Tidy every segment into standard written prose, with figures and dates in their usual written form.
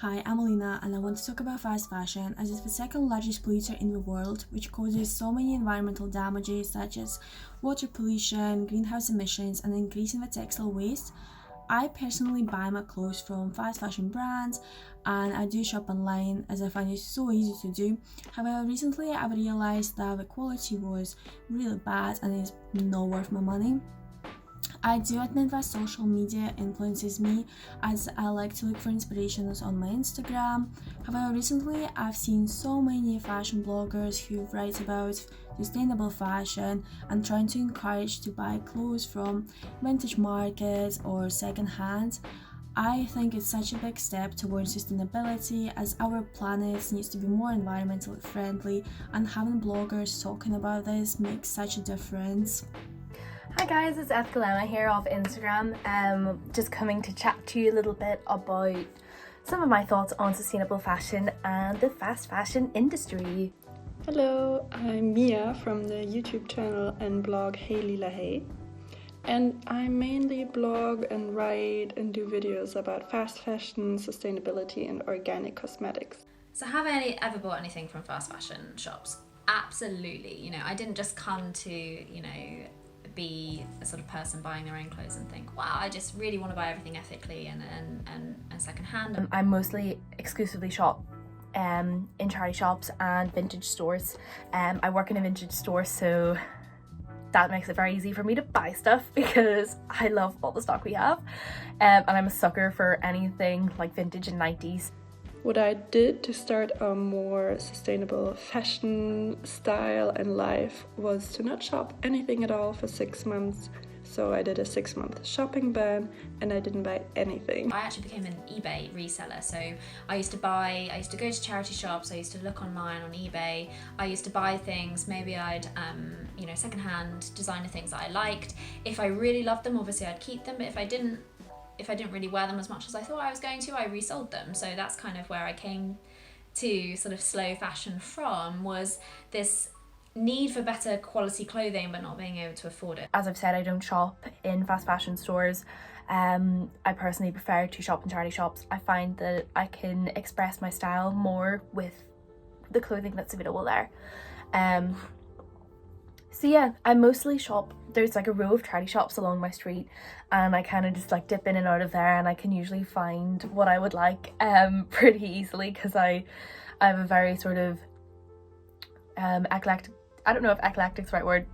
Hi, I'm Alina and I want to talk about fast fashion as it's the second largest polluter in the world, which causes so many environmental damages such as water pollution, greenhouse emissions, and increase in the textile waste. I personally buy my clothes from fast fashion brands and I do shop online as I find it so easy to do. However, recently I've realized that the quality was really bad and it's not worth my money. I do admit that social media influences me as I like to look for inspirations on my Instagram. However, recently I've seen so many fashion bloggers who write about sustainable fashion and trying to encourage to buy clothes from vintage markets or second hand. I think it's such a big step towards sustainability as our planet needs to be more environmentally friendly, and having bloggers talking about this makes such a difference. Hi guys, it's Escalera here off Instagram. Just coming to chat to you a little bit about some of my thoughts on sustainable fashion and the fast fashion industry. Hello, I'm Mia from the YouTube channel and blog Hey Lila Hey. And I mainly blog and write and do videos about fast fashion, sustainability and organic cosmetics. So have I ever bought anything from fast fashion shops? Absolutely. I didn't just come to, be a sort of person buying their own clothes and think, wow, I just really want to buy everything ethically and second hand. I mostly exclusively shop in charity shops and vintage stores. I work in a vintage store, so that makes it very easy for me to buy stuff because I love all the stock we have, and I'm a sucker for anything like vintage and 90s. What I did to start a more sustainable fashion style and life was to not shop anything at all for 6 months. So I did a 6-month shopping ban and I didn't buy anything. I actually became an eBay reseller. So I used to go to charity shops, I used to look online on eBay, I used to buy things, maybe I'd, secondhand designer things that I liked. If I really loved them, obviously I'd keep them, but if I didn't really wear them as much as I thought I was going to, I resold them. So that's kind of where I came to sort of slow fashion from, was this need for better quality clothing but not being able to afford it. As I've said, I don't shop in fast fashion stores. I personally prefer to shop in charity shops. I find that I can express my style more with the clothing that's available there. So yeah, I mostly shop, there's like a row of charity shops along my street and I kind of just like dip in and out of there, and I can usually find what I would like pretty easily because I have a very sort of eclectic, I don't know if eclectic's the right word,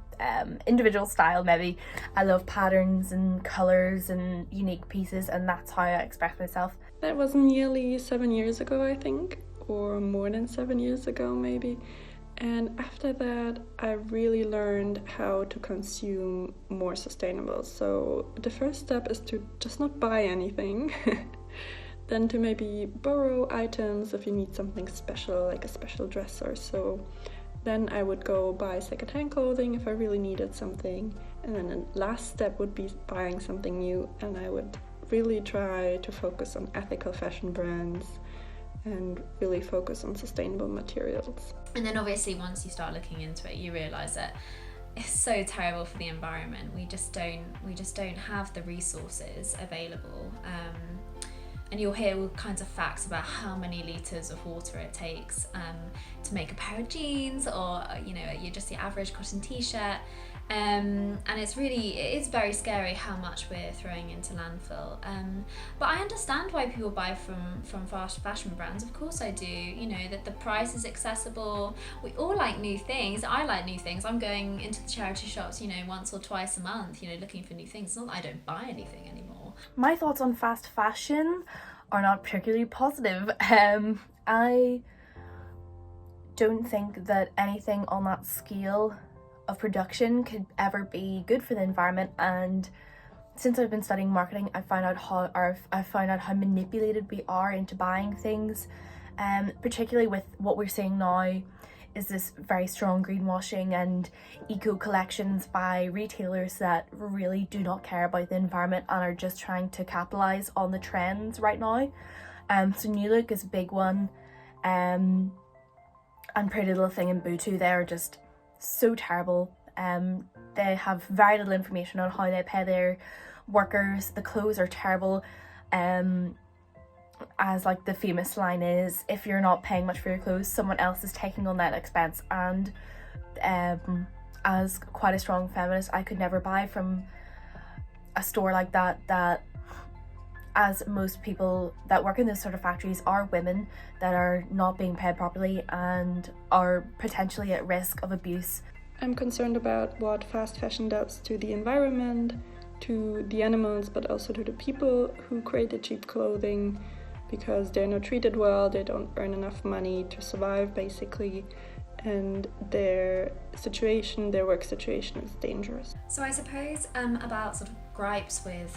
individual style maybe. I love patterns and colours and unique pieces, and that's how I express myself. That was nearly 7 years ago, I think, or more than 7 years ago maybe. And after that, I really learned how to consume more sustainable. So the first step is to just not buy anything. Then to maybe borrow items if you need something special, like a special dress or so. Then I would go buy secondhand clothing if I really needed something. And then the last step would be buying something new. And I would really try to focus on ethical fashion brands and really focus on sustainable materials. And then obviously once you start looking into it, you realise that it's so terrible for the environment. We just don't have the resources available. And you'll hear all kinds of facts about how many litres of water it takes to make a pair of jeans, or you're just your average cotton t-shirt. And it is very scary how much we're throwing into landfill. But I understand why people buy from fast fashion brands. Of course I do. That the price is accessible. We all like new things. I like new things. I'm going into the charity shops, once or twice a month, looking for new things. It's not that I don't buy anything anymore. My thoughts on fast fashion are not particularly positive. I don't think that anything on that scale of production could ever be good for the environment, and since I've been studying marketing, I found out how manipulated we are into buying things, particularly with what we're seeing now is this very strong greenwashing and eco collections by retailers that really do not care about the environment and are just trying to capitalize on the trends right now. So New Look is a big one, and Pretty Little Thing and Boohoo, they are just so terrible. They have very little information on how they pay their workers. The clothes are terrible. as like the famous line is, if you're not paying much for your clothes, someone else is taking on that expense. And as quite a strong feminist, I could never buy from a store like that, as most people that work in those sort of factories are women that are not being paid properly and are potentially at risk of abuse. I'm concerned about what fast fashion does to the environment, to the animals, but also to the people who create the cheap clothing, because they're not treated well, they don't earn enough money to survive basically, and their work situation is dangerous. So I suppose about sort of gripes with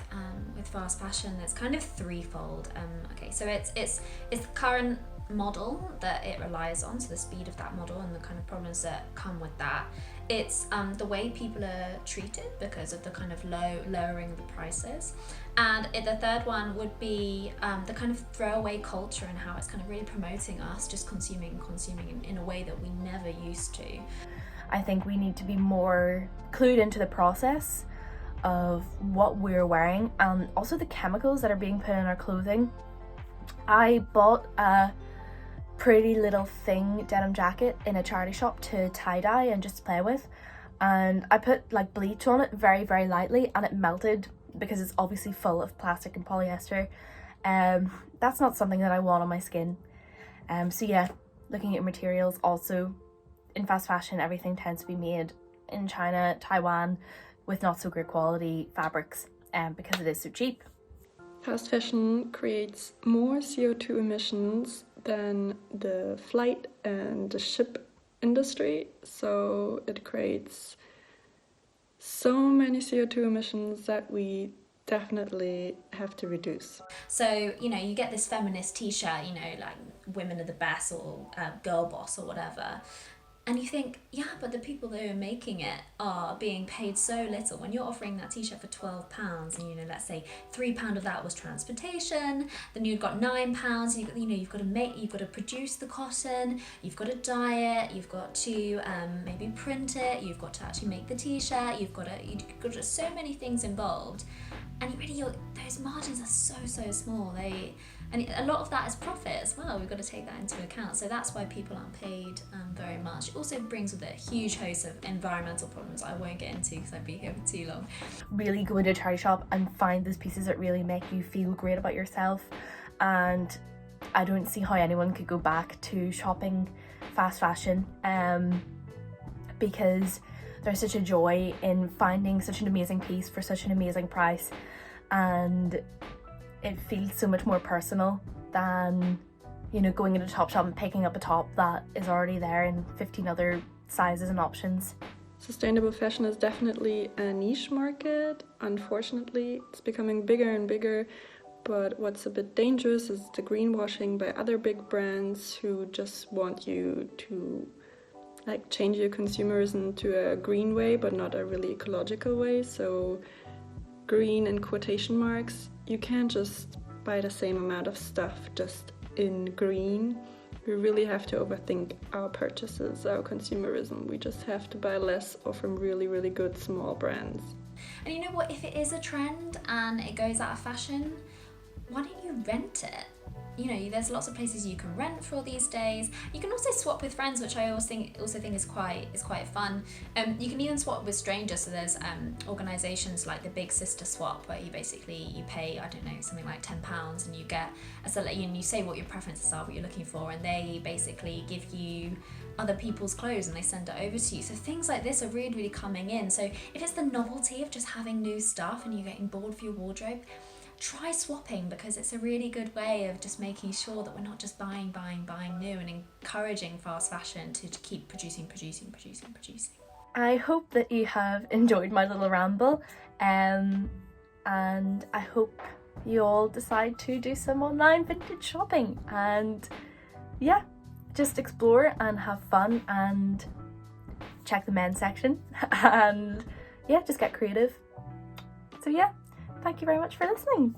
fast fashion, it's kind of threefold. Okay, so it's the current model that it relies on, so the speed of that model and the kind of problems that come with that. It's the way people are treated because of the kind of lowering of the prices. And the third one would be the kind of throwaway culture and how it's kind of really promoting us just consuming in a way that we never used to. I think we need to be more clued into the process of what we're wearing and also the chemicals that are being put in our clothing. I bought a pretty little thing denim jacket in a charity shop to tie-dye and just play with, and I put like bleach on it very, very lightly, and it melted because it's obviously full of plastic and polyester. That's not something that I want on my skin. So yeah, looking at materials, also in fast fashion everything tends to be made in China, Taiwan, with not so great quality fabrics, because it is so cheap. Fast fashion creates more CO2 emissions than the flight and the ship industry, so it creates so many CO2 emissions that we definitely have to reduce. So, you get this feminist t-shirt, like women are the best or girl boss or whatever. And you think, yeah, but the people that are making it are being paid so little. When you're offering that t-shirt for £12 and, let's say £3 of that was transportation, then you've got £9, you've got to produce the cotton, you've got to dye it, you've got to maybe print it, you've got to actually make the t-shirt, you've got to so many things involved. And those margins are so small. And a lot of that is profit as well. We've got to take that into account. So that's why people aren't paid very much. It also brings with it a huge host of environmental problems I won't get into because I'd be here for too long. Really go into a charity shop and find those pieces that really make you feel great about yourself. And I don't see how anyone could go back to shopping fast fashion, because there's such a joy in finding such an amazing piece for such an amazing price, and it feels so much more personal than, going into a top shop and picking up a top that is already there in 15 other sizes and options. Sustainable fashion is definitely a niche market. Unfortunately, it's becoming bigger and bigger, but what's a bit dangerous is the greenwashing by other big brands who just want you to change your consumerism to a green way, but not a really ecological way. So green in quotation marks, you can't just buy the same amount of stuff just in green. We really have to overthink our purchases, our consumerism. We just have to buy less or from really, really good small brands. And you know what, if it is a trend and it goes out of fashion, why don't you rent it? There's lots of places you can rent for these days. You can also swap with friends, which I also think is quite fun. You can even swap with strangers. So there's organisations like the Big Sister Swap, where you pay, I don't know, something like £10, and you get and you say what your preferences are, what you're looking for, and they basically give you other people's clothes and they send it over to you. So things like this are really, really coming in. So if it's the novelty of just having new stuff and you're getting bored for your wardrobe, try swapping, because it's a really good way of just making sure that we're not just buying new, and encouraging fast fashion to keep producing. I hope that you have enjoyed my little ramble, and I hope you all decide to do some online vintage shopping, and yeah, just explore and have fun and check the men's section and yeah, just get creative. So yeah, thank you very much for listening.